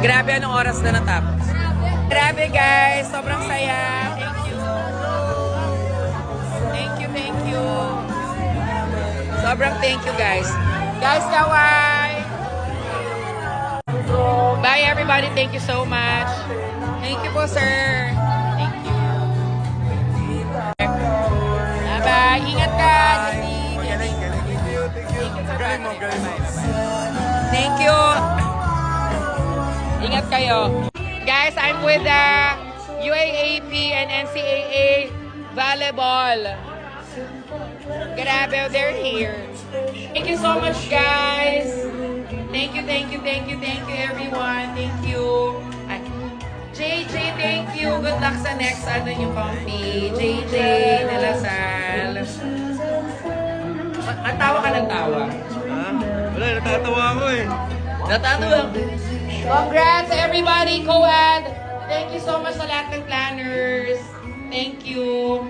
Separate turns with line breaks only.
Grabe, anong oras na natapos? Grabe guys, sobrang saya. Thank you. Thank you, thank you. Sobrang thank you guys. Guys, kawai! Bye everybody, thank you so much. Thank you po sir. Thank you. Bye-bye. Ingat ka. Thank you. Ingat kayo. Guys, I'm with the UAAP and NCAA volleyball. Grabe, they're here. Thank you so much, guys. Thank you, thank you, thank you, thank you, everyone. Thank you. JJ, thank you. Good luck sa next ano yung comfy. JJ, Nilasal. Ang tawa ka ng tawa.
Ha? Wala, natatawa ako eh.
Natatawa. Congrats everybody, Coad. Thank you so much sa lahat ng planners. Thank you.